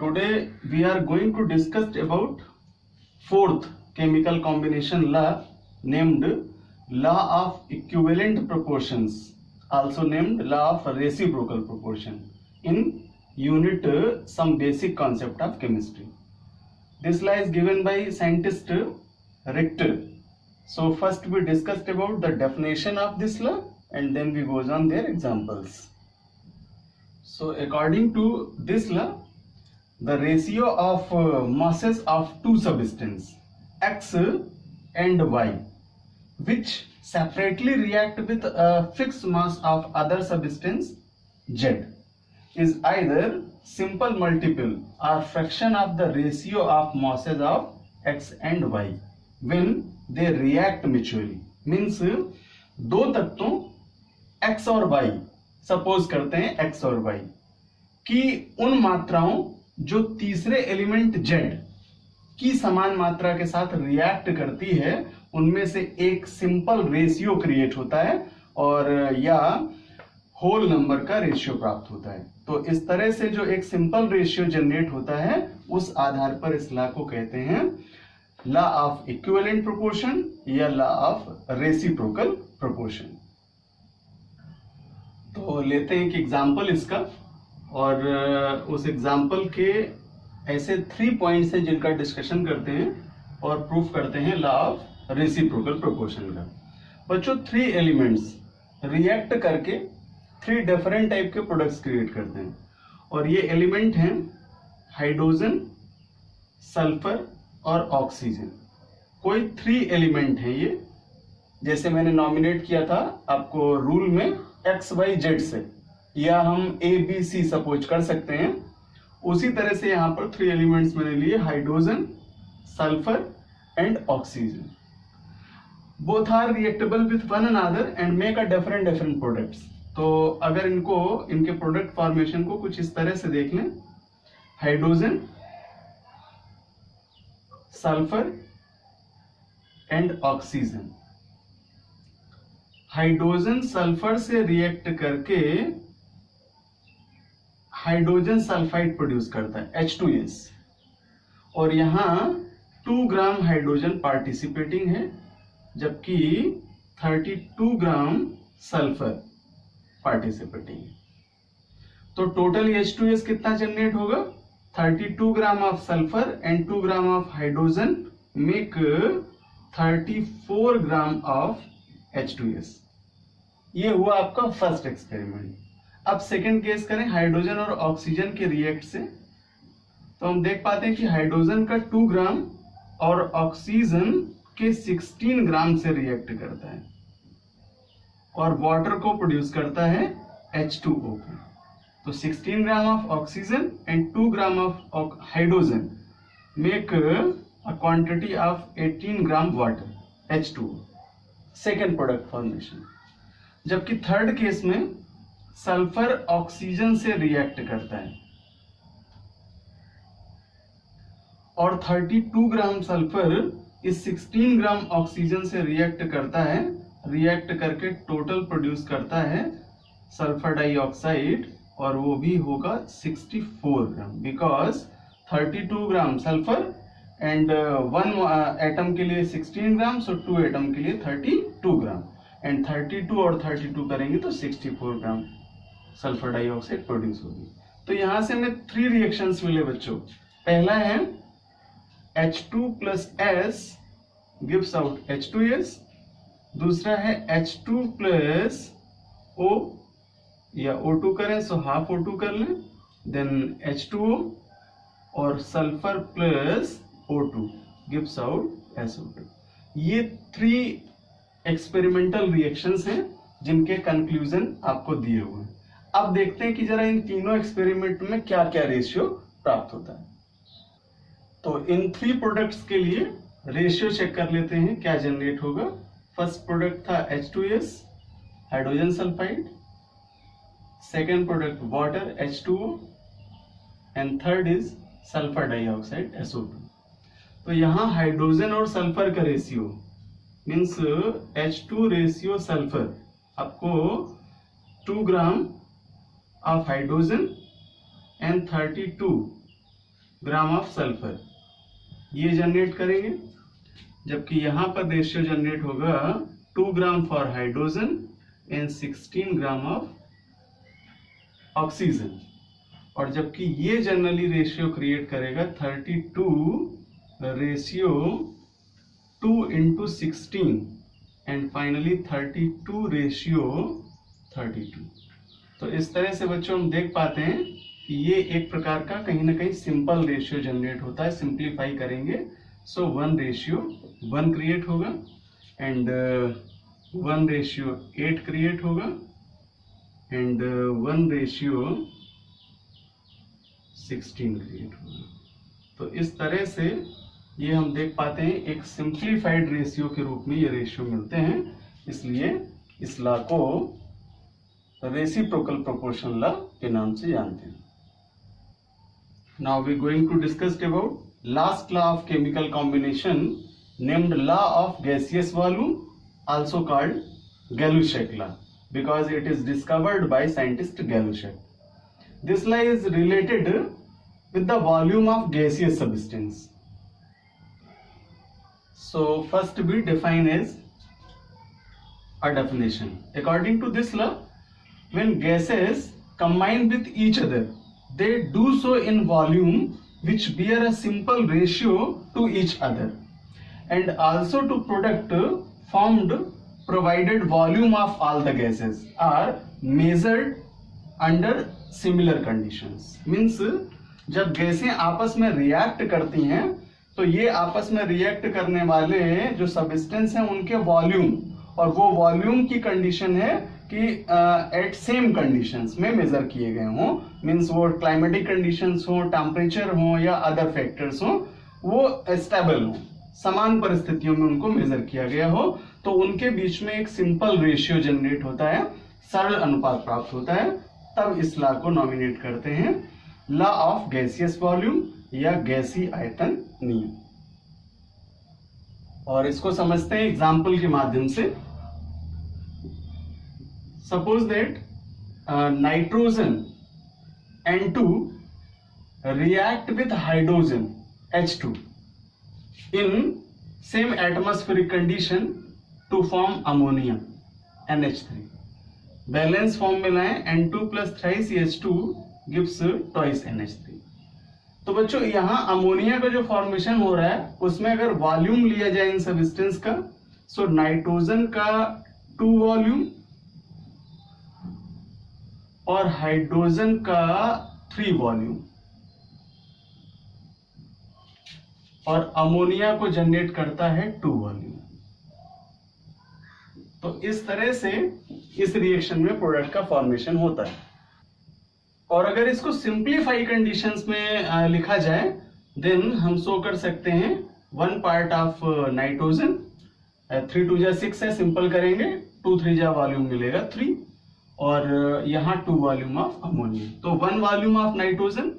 Today we are going to discuss about fourth chemical combination law named law of equivalent proportions, also named law of reciprocal proportion in unit some basic concept of chemistry. This law is given by scientist Richter. So first we discussed about the definition of this law and then we goes on their examples. So according to this law, the ratio of masses of two substances X and Y which separately react with a fixed mass of other substance Z is either simple multiple or fraction of the ratio of masses of X and Y when they react mutually. Means दो तत्वों X और Y, suppose करते हैं X और Y की उन मात्राओं जो तीसरे एलिमेंट Z की समान मात्रा के साथ रिएक्ट करती है उनमें से एक सिंपल रेशियो क्रिएट होता है और या होल नंबर का रेशियो प्राप्त होता है। तो इस तरह से जो एक सिंपल रेशियो जनरेट होता है उस आधार पर इस लॉ को कहते हैं लॉ ऑफ इक्विवेलेंट प्रोपोर्शन या लॉ ऑफ रेसिप्रोकल प्रोपोर्शन। तो लेते हैं एक एग्जांपल इसका और उस एग्जाम्पल के ऐसे 3 पॉइंट्स हैं जिनका डिस्कशन करते हैं और प्रूफ करते हैं लॉ ऑफ रेसिप्रोकल प्रोपोर्शन का। बच्चों 3 एलिमेंट्स रिएक्ट करके 3 डिफरेंट टाइप के प्रोडक्ट्स क्रिएट करते हैं और ये एलिमेंट हैं हाइड्रोजन, सल्फर और ऑक्सीजन। कोई 3 एलिमेंट हैं ये, जैसे मैंने नॉमिनेट किया था आपको रूल में XYZ से, या हम ABC सपोज कर सकते हैं। उसी तरह से यहाँ पर 3 एलिमेंट्स मैंने लिए hydrogen, sulphur and oxygen. Both are reactable with one another and make a different products. तो अगर इनके प्रोडक्ट फॉर्मेशन को कुछ इस तरह से देख लें, hydrogen, sulphur and oxygen. Hydrogen sulphur से रिएक्ट करके हाइड्रोजन सल्फाइड प्रोड्यूस करता है H2S और यहां 2 ग्राम हाइड्रोजन पार्टिसिपेटिंग है जबकि 32 ग्राम सल्फर पार्टिसिपेटिंग है। तो टोटल H2S कितना जनरेट होगा? 32 gram of sulphur and 2 gram of hydrogen make 34 gram of H2S। ये हुआ आपका फर्स्ट एक्सपेरिमेंट। अब सेकेंड केस करें हाइड्रोजन और ऑक्सीजन के रिएक्ट से, तो हम देख पाते हैं कि हाइड्रोजन का 2 ग्राम और ऑक्सीजन के 16 ग्राम से रिएक्ट करता है और वाटर को प्रोड्यूस करता है H2O को। तो 16 gram of oxygen and 2 gram of hydrogen make a quantity of 18 gram water H2O। Second product formation. जबकि थर्ड केस में सल्फर ऑक्सीजन से रिएक्ट करता है और 32 ग्राम सल्फर इस 16 ग्राम ऑक्सीजन से रिएक्ट करता है, रिएक्ट करके टोटल प्रोड्यूस करता है सल्फर डाइऑक्साइड और वो भी होगा 64 gram, because 32 gram sulphur and 1 atom के लिए 16 ग्राम, सो 2 एटम के लिए 32 ग्राम एंड 32 और 32 करेंगे तो 64 ग्राम सल्फर डाइऑक्साइड प्रोड्यूस होगी। तो यहां से हमें 3 रिएक्शंस मिले बच्चों। पहला है H2 plus S gives out H2S, दूसरा है H2 plus O या O2 करें सो हाफ O2 कर लें, देन H2O और sulphur plus O2 gives out SO2। ये 3 एक्सपेरिमेंटल रिएक्शंस हैं जिनके कंक्लूजन आपको दिए हुए हैं। अब देखते हैं कि जरा इन तीनों एक्सपेरिमेंट में क्या क्या रेशियो प्राप्त होता है। तो इन 3 प्रोडक्ट्स के लिए रेशियो चेक कर लेते हैं क्या जनरेट होगा। फर्स्ट प्रोडक्ट था H2S hydrogen sulphide, second product water H2O and third is sulphur dioxide SO2। तो यहां हाइड्रोजन और सल्फर का ratio means H2 ratio sulphur आपको 2 ग्राम of hydrogen and 32 gram of sulphur ये जनरेट करेंगे, जबकि यहां पर रेशियो जनरेट होगा 2 gram for hydrogen and 16 gram of oxygen, और जबकि ये जनरली रेशियो क्रिएट करेगा 32 ratio 2 into 16 and finally 32 ratio 32। तो इस तरह से बच्चों हम देख पाते हैं कि ये एक प्रकार का कहीं ना कहीं सिंपल रेशियो जनरेट होता है। सिंप्लीफाई करेंगे सो 1 रेशियो 1 क्रिएट होगा एंड 1 रेशियो 8 क्रिएट होगा एंड 1 रेशियो 16 क्रिएट होगा। तो इस तरह से ये हम देख पाते हैं एक सिंप्लीफाइड रेशियो के रूप में ये रेशियो मिलते हैं, इसलिए इस लॉ को रेसिप्रोकल प्रोपोर्शन लॉ के नाम से जानते हैं। Now we going to discuss about last law of chemical combination named law of gaseous volume, also called Gay Lussac law because it is discovered by scientist Gay-Lussac. This law is related with the volume of gaseous substance. So first we define as a definition. According to this law, when gases combine with each other, they do so in volume which bear a simple ratio to each other, and also to product formed provided volume of all the gases are measured under similar conditions. Means जब गैसें आपस में react करती हैं तो ये आपस में रिएक्ट करने वाले जो सबस्टेंस हैं उनके वॉल्यूम, और वो वॉल्यूम की कंडीशन है कि एट सेम कंडीशंस में मेजर किए गए हों। मीन्स वो क्लाइमेटिक कंडीशंस हो, टेम्परेचर हो या अदर फैक्टर्स हो, वो स्टेबल हो, समान परिस्थितियों में उनको मेजर किया गया हो, तो उनके बीच में एक सिंपल रेशियो जनरेट होता है, सरल अनुपात प्राप्त होता है। तब इस लॉ को नॉमिनेट करते हैं लॉ ऑफ गैसियस वॉल्यूम या गैसी आयतन नियम। और इसको समझते हैं एग्जाम्पल के माध्यम से। Suppose that nitrogen N2 react with hydrogen H2 in same atmospheric condition to form ammonia NH3. Balance form में लाएं N2 plus thrice CH2 gives twice NH3। तो बच्चों यहाँ अमोनिया का जो फॉर्मेशन हो रहा है उसमें अगर वॉल्यूम लिया जाए इन सबस्टेंस का, सो नाइट्रोजन का 2 वॉल्यूम और हाइड्रोजन का 3 वॉल्यूम, और अमोनिया को जनरेट करता है 2 वॉल्यूम। तो इस तरह से इस रिएक्शन में प्रोडक्ट का फॉर्मेशन होता है। और अगर इसको सिंप्लीफाई कंडीशंस में लिखा जाए देन हम शो कर सकते हैं 1 पार्ट ऑफ नाइट्रोजन, 3 2 जा 6 है, सिंपल करेंगे 2 3 जा वॉल्यूम मिलेगा 3, और यहाँ 2 वॉल्यूम ऑफ अमोनिया। तो 1 volume of nitrogen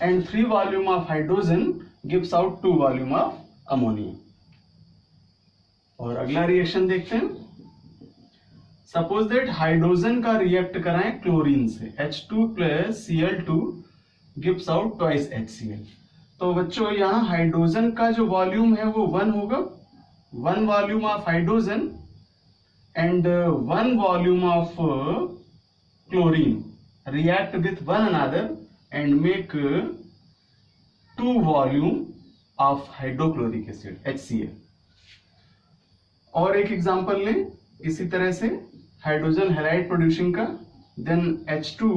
and 3 volume of hydrogen gives out 2 volume of ammonia. और अगला रिएक्शन देखते हैं। सपोज दैट हाइड्रोजन का रिएक्ट कराएं क्लोरीन से, H2 plus Cl2 gives out twice HCl। तो बच्चों यहाँ हाइड्रोजन का जो वॉल्यूम है वो 1 होगा, 1 volume of hydrogen and 1 volume of chlorine react with one another and make 2 volume of hydrochloric acid HCl। और एक एग्जांपल लें इसी तरह से हाइड्रोजन हैलाइड प्रोड्यूसिंग का, then H2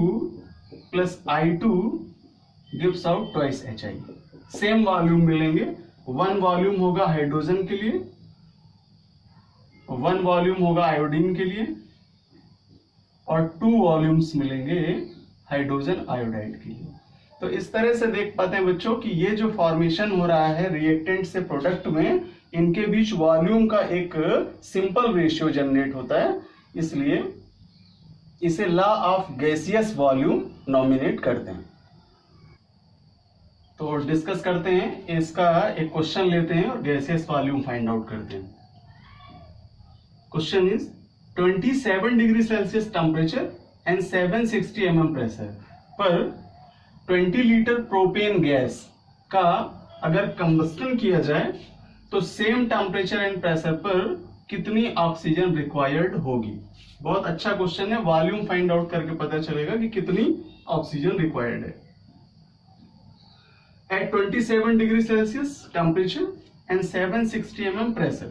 plus I2 gives out twice HI। Same volume मिलेंगे, 1 volume होगा hydrogen के लिए, 1 वॉल्यूम होगा आयोडीन के लिए, और 2 वॉल्यूम्स मिलेंगे हाइड्रोजन आयोडाइड के लिए। तो इस तरह से देख पाते हैं बच्चों कि ये जो फॉर्मेशन हो रहा है रिएक्टेंट से प्रोडक्ट में, इनके बीच वॉल्यूम का एक सिंपल रेशियो जनरेट होता है, इसलिए इसे law of gaseous volume nominate करते हैं। तो डिस्कस करते हैं, इसका एक क्वेश्चन लेते हैं और गैसियस वॉल्यूम फाइंड आउट करते हैं। Question is 27 degree Celsius temperature and 760 mm pressure पर 20 लीटर प्रोपेन गैस का अगर कंबस्टन किया जाए तो सेम टेम्परेचर एंड प्रेशर पर कितनी ऑक्सीजन रिक्वायर्ड होगी। बहुत अच्छा क्वेश्चन है, वॉल्यूम फाइंड आउट करके पता चलेगा कि कितनी ऑक्सीजन रिक्वायर्ड है। At 27 degree Celsius temperature and 760 mm pressure,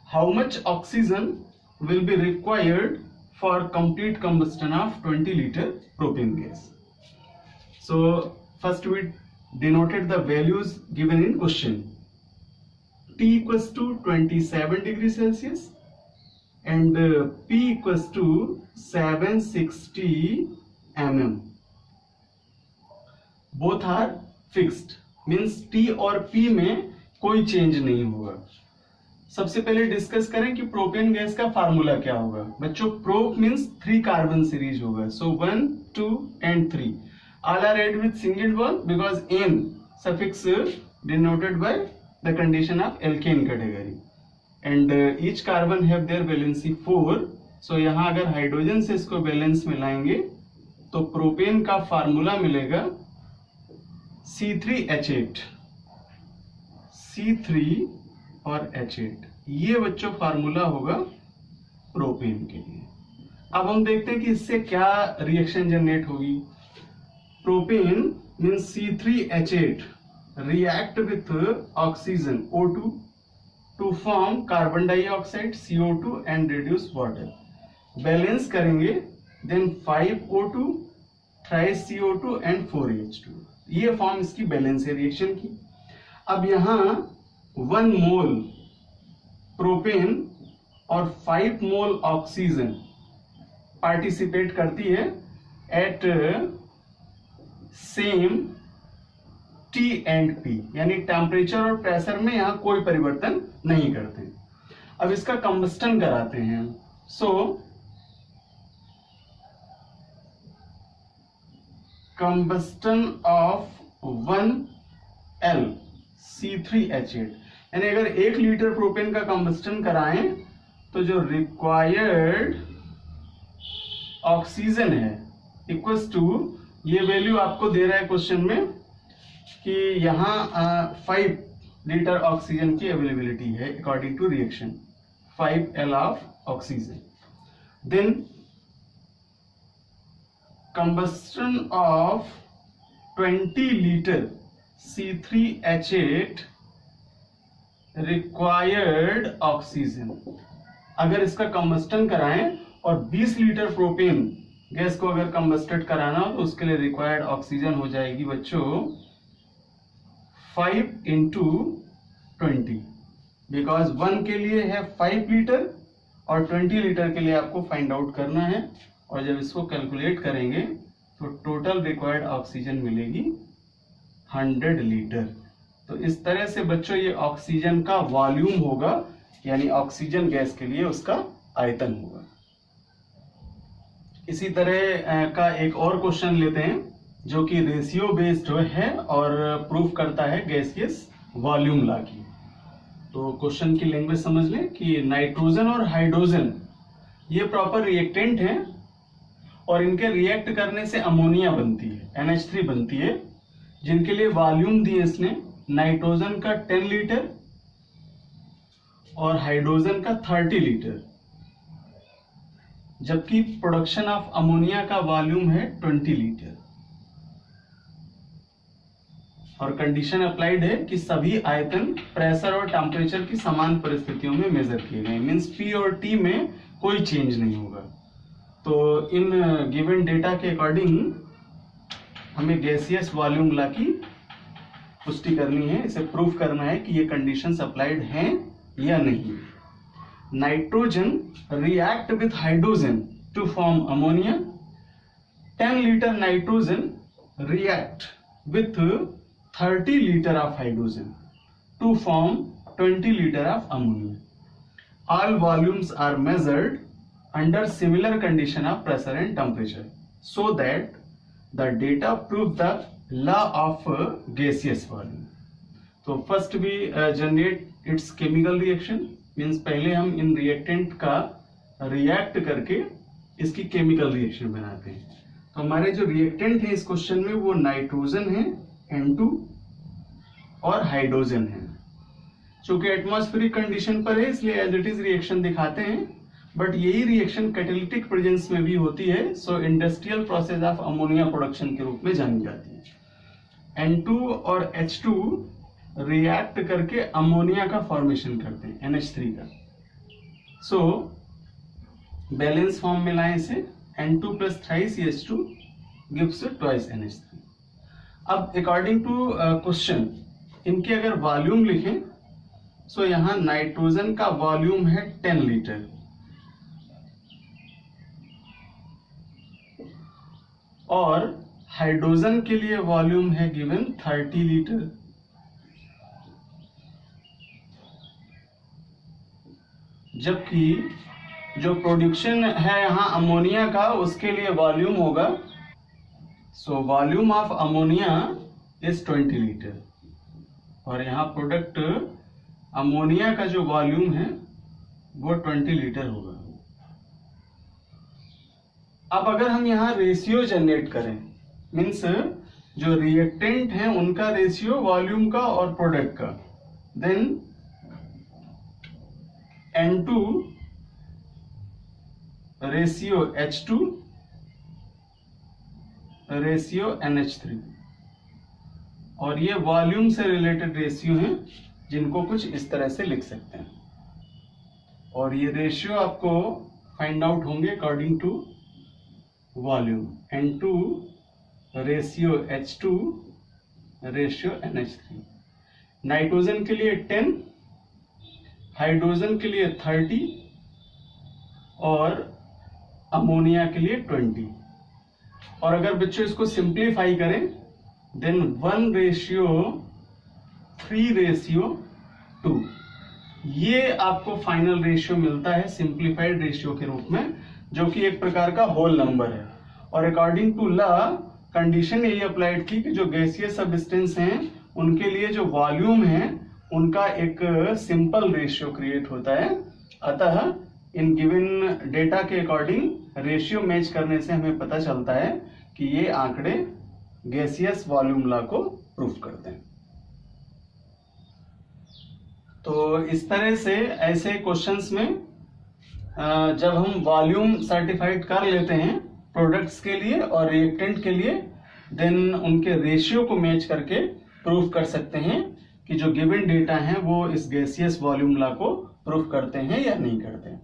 how much oxygen will be required for complete combustion of 20 liter propane gas? So first we denoted the values given in question. T equals to 27 degree Celsius and P equals to 760 mm. Both are fixed, means T और P में कोई change नहीं होगा। सबसे पहले discuss करें कि propane gas का फार्मूला क्या होगा। बच्चों प्रोप मीन्स 3 कार्बन सीरीज होगा, so 1, 2 and 3 all are add with single bond because an suffix denoted by the condition of alkane category and each carbon have their valency 4। So यहाँ अगर hydrogen से इसको balance में लाएंगे तो propane का formula मिलेगा C3H8, C3 और H8, ये बच्चों फार्मूला होगा प्रोपेन के लिए। अब हम देखते हैं कि इससे क्या रिएक्शन जनरेट होगी। Propane means C3H8 react with oxygen O2 to form carbon dioxide CO2 and reduce water. Balance करेंगे then 5O2 thrice CO2 and 4H2, ये फॉर्म इसकी बैलेंस है रिएक्शन की। अब यहां 1 मोल प्रोपेन और 5 मोल ऑक्सीजन पार्टिसिपेट करती है at same T and P, यानी टेम्परेचर और प्रेशर में यहां कोई परिवर्तन नहीं करते। अब इसका कंबस्टन कराते हैं। सो कंबस्टन ऑफ 1L C3H8, यानी अगर 1 लीटर प्रोपेन का कंबस्टन कराएं तो जो रिक्वायर्ड ऑक्सीजन है इक्वल्स टू, ये वैल्यू आपको दे रहा है क्वेश्चन में कि यहां 5 लीटर ऑक्सीजन की अवेलेबिलिटी है according to reaction, 5L of oxygen. Then combustion of 20 liter C3H8 required oxygen, अगर इसका कंबस्टन कराएं और 20 लीटर प्रोपेन गैस को अगर कंबस्टेड कराना हो तो उसके लिए रिक्वायर्ड ऑक्सीजन हो जाएगी बच्चों 5 into 20, बिकॉज 1 के लिए है 5 लीटर और 20 लीटर के लिए आपको फाइंड आउट करना है, और जब इसको कैलकुलेट करेंगे तो टोटल रिक्वायर्ड ऑक्सीजन मिलेगी 100 लीटर। तो इस तरह से बच्चों ये ऑक्सीजन का वॉल्यूम होगा, यानी ऑक्सीजन गैस के लिए उसका आयतन होगा। इसी तरह का एक और क्वेश्चन लेते हैं जो कि रेशियो बेस्ड है और प्रूफ करता है गैसियस वॉल्यूम लॉ की। तो क्वेश्चन की लैंग्वेज समझ लें कि नाइट्रोजन और हाइड्रोजन ये प्रॉपर रिएक्टेंट हैं और इनके रिएक्ट करने से अमोनिया बनती है, NH3 बनती है, जिनके लिए वॉल्यूम दिए इसने नाइट्रोजन का 10 लीटर और हाइड्रोजन का 30 लीटर, जबकि प्रोडक्शन ऑफ अमोनिया का वॉल्यूम है 20 लीटर। और कंडीशन अप्लाइड है कि सभी आयतन प्रेशर और टेम्परेचर की समान परिस्थितियों में मेजर किए गए, मीन्स P और T में कोई चेंज नहीं होगा। तो इन गिवन डेटा के अकॉर्डिंग हमें गैसियस वॉल्यूम लॉ की पुष्टि करनी है, इसे प्रूफ करना है कि ये कंडीशंस अप्लाइड हैं या नहीं। Nitrogen react with hydrogen to form ammonia. 10 litre nitrogen react with 30 litre of hydrogen to form 20 litre of ammonia. All volumes are measured under similar condition of pressure and temperature, so that the data prove the law of gaseous volume. तो first we generate its chemical reaction, means पहले हम इन reactant का react करके इसकी chemical reaction बनाते हैं। तो हमारे जो reactant है इस क्वेश्चन में वो नाइट्रोजन है N2 और हाइड्रोजन है। चूंकि एटमॉस्फेरिक कंडीशन पर है इसलिए एज इट इज रिएक्शन दिखाते हैं, बट यही रिएक्शन कैटालिटिक प्रेजेंस में भी होती है, सो industrial process of ammonia production के रूप में जानी जाती है। N2 और H2 रिएक्ट करके अमोनिया का फॉर्मेशन करते हैं, NH3 का। सो बैलेंस फॉर्म में लाएं इसे, N2 plus thrice CH2 gives twice NH3। अब अकॉर्डिंग टू क्वेश्चन इनके अगर वॉल्यूम लिखें, सो यहां नाइट्रोजन का वॉल्यूम है 10 लीटर और हाइड्रोजन के लिए वॉल्यूम है गिवन 30 लीटर। जबकि जो प्रोडक्शन है यहां अमोनिया का उसके लिए वॉल्यूम होगा, so volume of ammonia is 20 litre और यहां प्रोडक्ट अमोनिया का जो वॉल्यूम है वो 20 लीटर होगा। अब अगर हम यहां रेशियो जनरेट करें, मीन्स जो रिएक्टेंट है उनका रेशियो वॉल्यूम का और प्रोडक्ट का, then N2 ratio H2 ratio NH3, और ये वॉल्यूम से रिलेटेड रेशियो हैं जिनको कुछ इस तरह से लिख सकते हैं, और ये रेशियो आपको फाइंड आउट होंगे according to volume. N2 ratio H2 ratio NH3। Nitrogen के लिए 10, हाइड्रोजन के लिए 30 और अमोनिया के लिए 20। और अगर बच्चों इसको सिंप्लीफाई करें, देन 1:3:2 ये आपको फाइनल रेशियो मिलता है सिंप्लीफाइड रेशियो के रूप में, जो कि एक प्रकार का होल नंबर है। और अकॉर्डिंग टू लॉ कंडीशन यही अप्लाइड थी कि जो गैसियस सब्सटेंस हैं उनके लिए जो वॉल्यूम है उनका एक सिंपल रेशियो क्रिएट होता है। अतः इन गिवन डेटा के अकॉर्डिंग रेशियो मैच करने से हमें पता चलता है कि ये आंकड़े गैसियस वॉल्यूम लॉ को प्रूफ करते हैं। तो इस तरह से ऐसे क्वेश्चंस में जब हम वॉल्यूम सर्टिफाइड कर लेते हैं प्रोडक्ट्स के लिए और रिएक्टेंट के लिए, देन उनके रेशियो को मैच करके प्रूफ कर सकते हैं कि जो गिवन डेटा है वो इस गैसियस वॉल्यूम लॉ को प्रूफ करते हैं या नहीं करते हैं।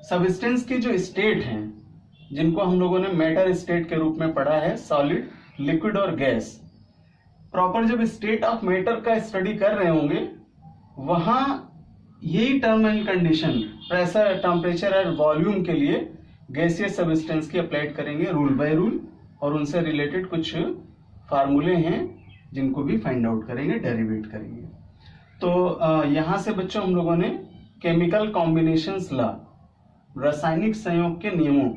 सबस्टेंस की जो स्टेट हैं जिनको हम लोगों ने मैटर स्टेट के रूप में पढ़ा है, सॉलिड, लिक्विड और गैस, प्रॉपर जब स्टेट ऑफ मैटर का स्टडी कर रहे होंगे वहां यही term and condition pressure, temperature और वॉल्यूम के लिए गैसियस सब्सटेंस की अप्लाइड करेंगे रूल बाय रूल, और उनसे रिलेटेड कुछ फार्मूले हैं जिनको भी फाइंड आउट करेंगे, डेरिवेट करेंगे। तो यहां से बच्चों हम लोगों ने केमिकल कॉम्बिनेशंस लॉ, रासायनिक संयोग के नियमों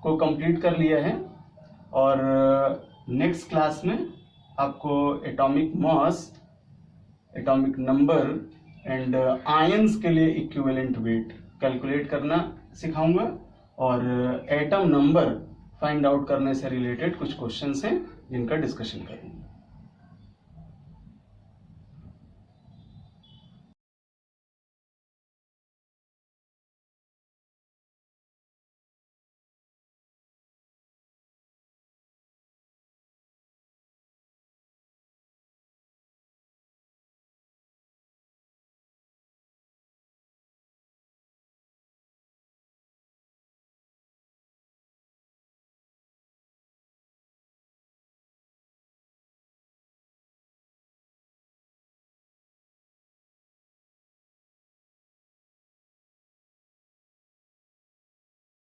को कंप्लीट कर लिया है, और नेक्स्ट क्लास में आपको atomic mass, atomic number and ions के लिए इक्विवेलेंट वेट कैलकुलेट करना सिखाऊंगा, और एटम नंबर फाइंड आउट करने से रिलेटेड कुछ क्वेश्चंस हैं जिनका डिस्कशन करेंगे।